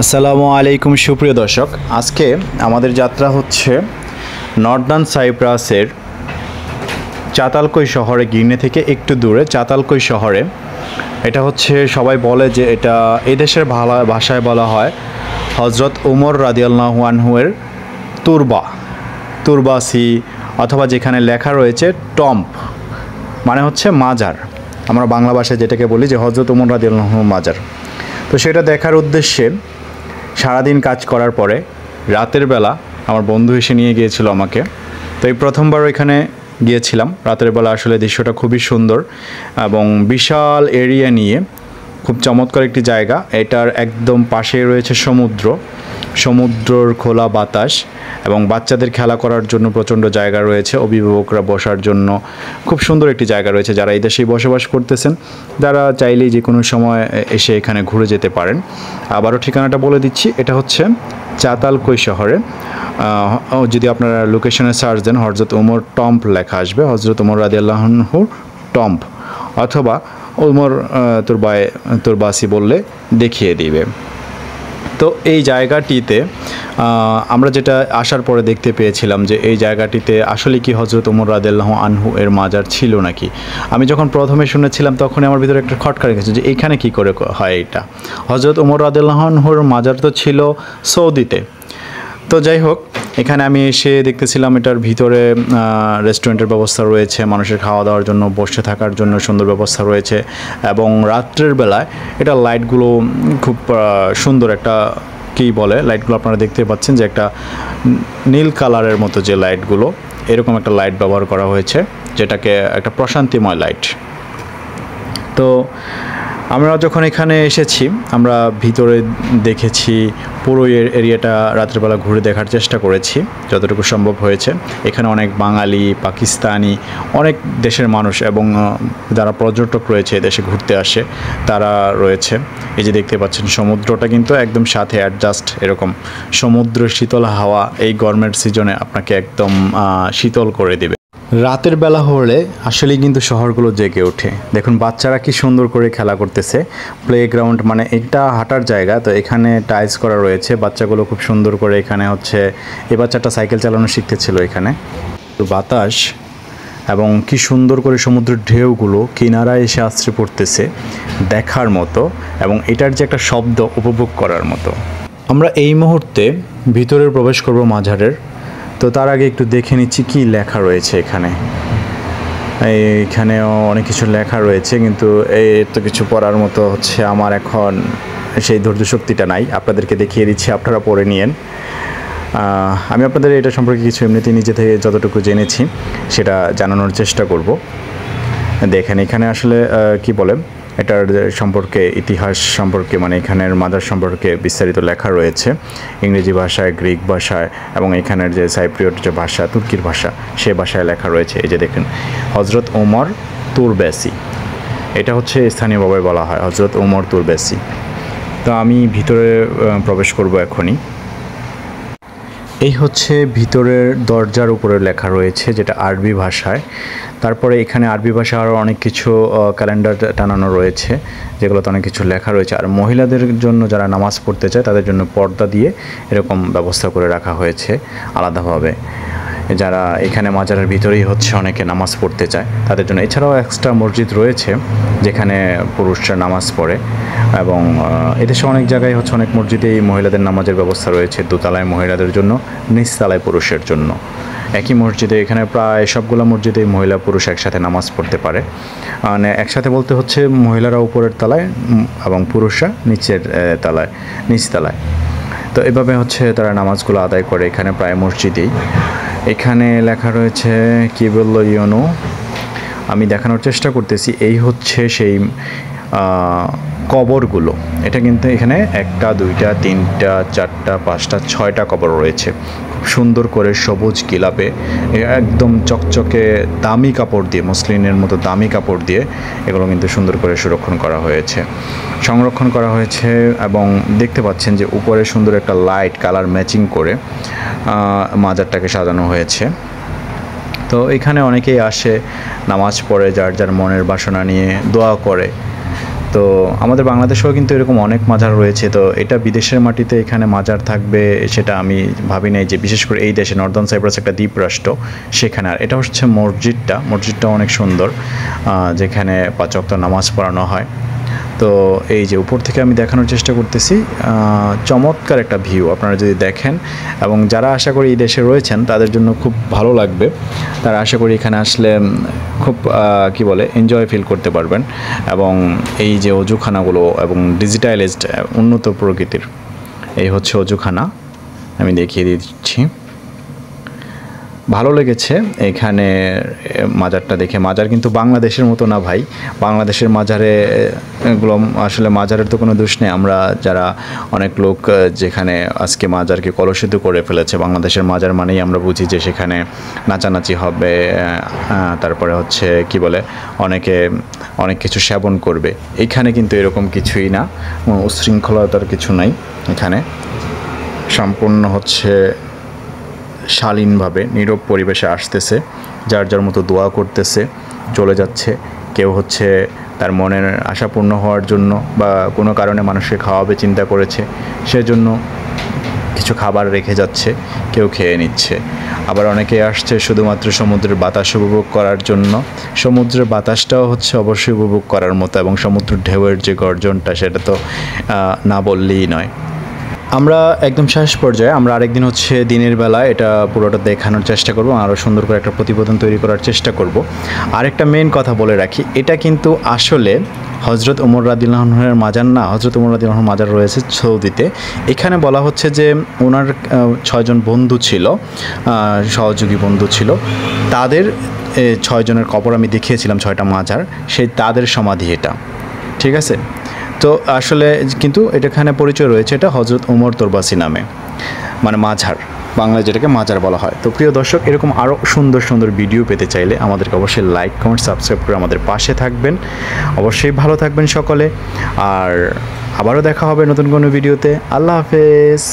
আসসালামু আলাইকুম সুপ্রিয় দর্শক, আজকে আমাদের যাত্রা হচ্ছে নর্দার্ন সাইপ্রাসের চাতালকই শহরে, গির্নে থেকে একটু দূরে চাতালকই শহরে। এটা হচ্ছে সবাই বলে যে এটা এই দেশের ভাষায় বলা হয় হজরত উমর রাদিয়াল্লাহু আনহুয়ের তুরবাসি, অথবা যেখানে লেখা রয়েছে টম্ব, মানে হচ্ছে মাজার। আমরা বাংলা ভাষায় যেটাকে বলি যে হজরত উমর রাদিয়াল্লাহু আনহু মাজার। তো সেটা দেখার উদ্দেশ্যে সারাদিন কাজ করার পরে রাতের বেলা আমার বন্ধু এসে নিয়ে গিয়েছিল আমাকে। তো এই প্রথমবার ওইখানে গিয়েছিলাম রাতের বেলা। আসলে দৃশ্যটা খুবই সুন্দর এবং বিশাল এরিয়া নিয়ে খুব চমৎকার একটি জায়গা। এটার একদম পাশে রয়েছে সমুদ্রর খোলা বাতাস এবং বাচ্চাদের খেলা করার জন্য প্রচণ্ড জায়গা রয়েছে, অভিভাবকরা বসার জন্য খুব সুন্দর একটি জায়গা রয়েছে। যারা এই দেশেই বসবাস করতেছেন তারা চাইলেই যে কোনো সময় এসে এখানে ঘুরে যেতে পারেন। আবারও ঠিকানাটা বলে দিচ্ছি, এটা হচ্ছে চাতালকই শহরে। যদি আপনারা লোকেশনে সার্চ দেন হজরত উমর টম্ব লেখা আসবে, হজরত উমর রাদিয়াল্লাহু আনহু টম্ব, অথবা উমর তুরবাসি বললে দেখিয়ে দিবে। তো এই জায়গাটিতে আমরা যেটা আসার পরে দেখতে পেয়েছিলাম যে এই জায়গাটিতে আসলে কি হজরত উমর রাদিয়াল্লাহু আনহু এর মাজার ছিল নাকি। আমি যখন প্রথমে শুনেছিলাম তখন আমার ভিতরে একটা খটকা রেখেছে যে এইখানে কি করে হয় এটা। হজরত উমর রাদিয়াল্লাহু আনহুর মাজার তো ছিল সৌদিতে। তো যাই হোক, এখানে আমি এসে দেখতেছিলাম এটার ভিতরে রেস্টুরেন্টের ব্যবস্থা রয়েছে, মানুষের খাওয়া দাওয়ার জন্য, বসে থাকার জন্য সুন্দর ব্যবস্থা রয়েছে। এবং রাত্রের বেলায় এটা লাইটগুলো খুব সুন্দর, একটা কী বলে লাইটগুলো আপনারা দেখতে পাচ্ছেন যে একটা নীল কালারের মতো যে লাইটগুলো, এরকম একটা লাইট ব্যবহার করা হয়েছে, যেটাকে একটা প্রশান্তিময় লাইট। তো আমরা যখন এখানে এসেছি আমরা ভিতরে দেখেছি, পুরো এরিয়াটা রাত্রেবেলা ঘুরে দেখার চেষ্টা করেছি যতটুকু সম্ভব হয়েছে। এখানে অনেক বাঙালি, পাকিস্তানি, অনেক দেশের মানুষ এবং যারা পর্যটক রয়েছে দেশে ঘুরতে আসে তারা রয়েছে। এই যে দেখতে পাচ্ছেন সমুদ্রটা কিন্তু একদম সাথে অ্যাডজাস্ট, এরকম সমুদ্র শীতল হাওয়া এই গরমের সিজনে আপনাকে একদম শীতল করে দিবে। রাতের বেলা হলে আসলেই কিন্তু শহরগুলো জেগে ওঠে। দেখুন বাচ্চারা কি সুন্দর করে খেলা করতেছে। প্লেগ্রাউন্ড মানে এটা হাঁটার জায়গা, তো এখানে টাইলস করা রয়েছে। বাচ্চাগুলো খুব সুন্দর করে এখানে হচ্ছে, এই বাচ্চাটা সাইকেল চালানো শিখতেছিল এখানে। বাতাস এবং কি সুন্দর করে সমুদ্রের ঢেউগুলো কিনারায় এসে আছড়ে পড়তেছে, দেখার মতো, এবং এটার যে একটা শব্দ উপভোগ করার মতো। আমরা এই মুহূর্তে ভিতরে প্রবেশ করব মাজারের। তো তার আগে একটু দেখে নিচ্ছি কি লেখা রয়েছে এখানে। এইখানেও অনেক কিছু লেখা রয়েছে, কিন্তু এই তো কিছু পড়ার মতো হচ্ছে আমার এখন সেই ধৈর্য শক্তিটা নাই। আপনাদেরকে দেখিয়ে দিচ্ছি, আপনারা পড়ে নিয়েন। আমি আপনাদের এটা সম্পর্কে কিছু এমনিতেই নিজে থেকে যতটুকু জেনেছি সেটা জানানোর চেষ্টা করব। দেখেন এখানে আসলে কি বলে এটার সম্পর্কে, ইতিহাস সম্পর্কে, মানে এখানের মাজার সম্পর্কে বিস্তারিত লেখা রয়েছে ইংরেজি ভাষায়, গ্রিক ভাষায়, এবং এখানের যে সাইপ্রিয়ট যে ভাষা, তুর্কির ভাষা, সে ভাষায় লেখা রয়েছে। এই যে দেখেন হজরত উমর তুরবাসি, এটা হচ্ছে স্থানীয়ভাবে বলা হয় হজরত উমর তুরবাসি। তো আমি ভিতরে প্রবেশ করব এখনই। এই হচ্ছে ভিতরের দরজার উপরে লেখা রয়েছে যেটা আরবি ভাষায়। তারপরে এখানে আরবি ভাষা আরও অনেক কিছু ক্যালেন্ডার টানানো রয়েছে, যেগুলোতে অনেক কিছু লেখা রয়েছে। আর মহিলাদের জন্য যারা নামাজ পড়তে চায় তাদের জন্য পর্দা দিয়ে এরকম ব্যবস্থা করে রাখা হয়েছে আলাদাভাবে। যারা এখানে মাজারের ভিতরেই হচ্ছে অনেকে নামাজ পড়তে চায় তাদের জন্য। এছাড়াও এক্সট্রা মসজিদ রয়েছে যেখানে পুরুষরা নামাজ পড়ে, এবং এদেশে অনেক জায়গায় হচ্ছে অনেক মসজিদেই মহিলাদের নামাজের ব্যবস্থা রয়েছে। দোতলায় মহিলাদের জন্য, নিচতলায় পুরুষের জন্য। একই মসজিদে এখানে প্রায় সবগুলো মসজিদেই মহিলা পুরুষ একসাথে নামাজ পড়তে পারে। মানে একসাথে বলতে হচ্ছে মহিলারা উপরের তলায় এবং পুরুষরা নিচতলায়। তো এভাবে হচ্ছে তারা নামাজগুলো আদায় করে এখানে প্রায় মসজিদেই। এখানে লেখা রয়েছে কি বললো ইউনো, আমি দেখানোর চেষ্টা করতেছি। এই হচ্ছে সেই কবরগুলো। এটা কিন্তু এখানে 1টা 2টা 3টা 4টা 5টা 6টা কবর রয়েছে, খুব সুন্দর করে সবুজ গিলাপে একদম চকচকে দামি কাপড় দিয়ে, মসলিনের মতো দামি কাপড় দিয়ে এগুলো কিন্তু সুন্দর করে সংরক্ষণ করা হয়েছে। এবং দেখতে পাচ্ছেন যে উপরে সুন্দর একটা লাইট কালার ম্যাচিং করে মাজারটাকে সাজানো হয়েছে। তো এখানে অনেকেই আসে, নামাজ পড়ে, যার যার মনের বাসনা নিয়ে দোয়া করে। তো আমাদের বাংলাদেশেও কিন্তু এরকম অনেক মাজার রয়েছে। তো এটা বিদেশের মাটিতে এখানে মাজার থাকবে সেটা আমি ভাবি নাই, যে বিশেষ করে এই দেশে নর্দার্ন সাইপ্রাস একটা দ্বীপ রাষ্ট্র সেখানে। আর এটা হচ্ছে মসজিদটা অনেক সুন্দর, যেখানে 5 ওয়াক্ত নামাজ পড়ানো হয়। তো এই যে উপর থেকে আমি দেখানোর চেষ্টা করতেছি, চমৎকার একটা ভিউ আপনারা যদি দেখেন, এবং যারা আশা করি এই দেশে রয়েছেন তাদের জন্য খুব ভালো লাগবে। তারা আশা করি এখানে আসলে খুব কি বলে এনজয় ফিল করতে পারবেন। এবং এই যে অজুখানাগুলো এবং ডিজিটালাইজড উন্নত প্রকৃতির, এই হচ্ছে অজুখানা, আমি দেখিয়ে দিচ্ছি। ভালো লেগেছে এখানে মাজারটা দেখে। মাজার কিন্তু বাংলাদেশের মতো না ভাই, বাংলাদেশের মাজারে এগুলো আসলে মাজারের তো কোনো দোষ নেই। আমরা যারা অনেক লোক যেখানে আজকে মাজারকে কলুষিত করে ফেলেছে, বাংলাদেশের মাজার মানেই আমরা বুঝি যে সেখানে নাচানাচি হবে, তারপরে হচ্ছে কি বলে অনেক কিছু সেবন করবে। এইখানে কিন্তু এরকম কিছুই না, উচ্ছৃঙ্খলতার কিছু নাই এখানে। সম্পূর্ণ হচ্ছে শালীনভাবে নীরব পরিবেশে আসতেছে, যার যার মতো দোয়া করতেছে, চলে যাচ্ছে। কেউ হচ্ছে তার মনের আশা পূর্ণ হওয়ার জন্য বা কোনো কারণে মানুষকে খাওয়াবে চিন্তা করেছে, সেজন্য কিছু খাবার রেখে যাচ্ছে, কেউ খেয়ে নিচ্ছে। আবার অনেকে আসছে শুধুমাত্র সমুদ্রের বাতাস উপভোগ করার জন্য। সমুদ্রের বাতাসটাও হচ্ছে অবশ্যই উপভোগ করার মতো, এবং সমুদ্রের ঢেউয়ের যে গর্জনটা সেটা তো না বললেই নয়। আমরা একদম শেষ পর্যায়ে, আমরা আরেকদিন হচ্ছে দিনের বেলা এটা পুরোটা দেখানোর চেষ্টা করব, আরও সুন্দর করে একটা প্রতিবেদন তৈরি করার চেষ্টা করব। আরেকটা মেন কথা বলে রাখি, এটা কিন্তু আসলে হজরত ওমর রাদিয়াল্লাহু আনহুর মাজার না। হজরত ওমর রাদিয়াল্লাহু আনহুর মাজার রয়েছে সৌদিতে। এখানে বলা হচ্ছে যে ওনার 6 জন বন্ধু ছিল, সহযোগী বন্ধু ছিল, তাদের 6 জনের কবর আমি দেখিয়েছিলাম, 6টা মাজার, সেই তাদের সমাধি এটা, ঠিক আছে। তো আসলে কিন্তু এখানে পরিচয় রয়েছে, এটা হজরত ওমর তোরবাসী নামে, মানে মাজার, বাংলায় যেটাকে মাজার বলা হয়। তো প্রিয় দর্শক, এরকম আরও সুন্দর সুন্দর ভিডিও পেতে চাইলে আমাদেরকে অবশ্যই লাইক, কমেন্ট, সাবস্ক্রাইব করে আমাদের পাশে থাকবেন। অবশ্যই ভালো থাকবেন সকলে, আর আবারও দেখা হবে নতুন কোনো ভিডিওতে। আল্লাহ হাফেজ।